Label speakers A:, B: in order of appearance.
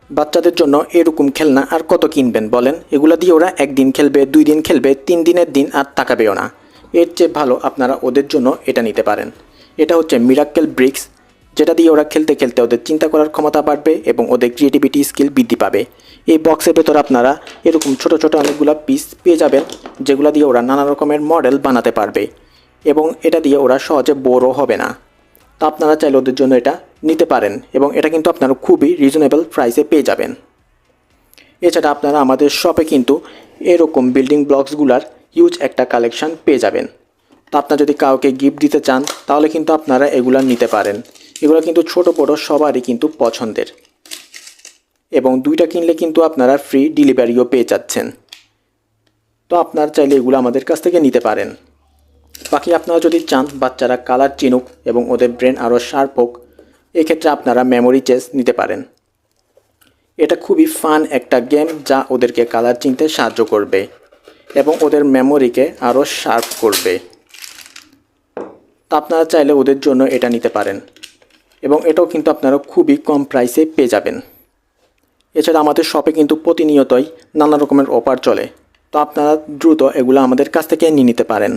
A: বাচ্চাদের জন্য এরকম খেলনা আর কত কিনবেন বলেন? এগুলা দিয়ে ওরা একদিন খেলবে, 2 দিন খেলবে, 3 দিনের দিন আর তাকাবেও না। এর চেয়ে ভালো আপনারা ওদের জন্য এটা নিতে পারেন। এটা হচ্ছে মিরাক্কেল ব্রিক্স, যেটা দিয়ে ওরা খেলতে খেলতে ওদের চিন্তা করার ক্ষমতা বাড়বে এবং ওদের ক্রিয়েটিভিটি স্কিল বৃদ্ধি পাবে। এই বক্সের ভেতর আপনারা এরকম ছোট ছোট অনেকগুলো পিস পেয়ে যাবেন, যেগুলো দিয়ে ওরা নানা রকমের মডেল বানাতে পারবে এবং এটা দিয়ে ওরা সহজে বোরও হবে না। তো আপনারা চাইলে ওদের জন্য এটা নিতে পারেন এবং এটা কিন্তু আপনারা খুবই রিজনেবল প্রাইসে পেয়ে যাবেন। এছাড়া আপনারা আমাদের শপে কিন্তু এরকম বিল্ডিং ব্লকসগুলার হিউজ একটা কালেকশান পেয়ে যাবেন। তো আপনারা যদি কাউকে গিফট দিতে চান তাহলে কিন্তু আপনারা এগুলো নিতে পারেন। এগুলো কিন্তু ছোট বড় সবারই কিন্তু পছন্দের এবং 2টা কিনলে কিন্তু আপনারা ফ্রি ডেলিভারিও পেয়ে যাচ্ছেন। তো আপনারা চাইলে এগুলো আমাদের কাছ থেকে নিতে পারেন। বাকি আপনারা যদি চান বাচ্চারা কালার চিনুক এবং ওদের ব্রেন আরও শার্প হোক, এক্ষেত্রে আপনারা মেমোরি চেস নিতে পারেন। এটা খুবই ফান একটা গেম যা ওদেরকে কালার চিনতে সাহায্য করবে এবং ওদের মেমোরিকে আরও শার্প করবে। তা আপনারা চাইলে ওদের জন্য এটা নিতে পারেন এবং এটাও কিন্তু আপনারা খুবই কম প্রাইসে পেয়ে যাবেন। এছাড়া আমাদের শপে কিন্তু প্রতিনিয়তই নানা রকমের অফার চলে। তো আপনারা দ্রুত এগুলো আমাদের কাছ থেকে নিয়ে নিতে পারেন।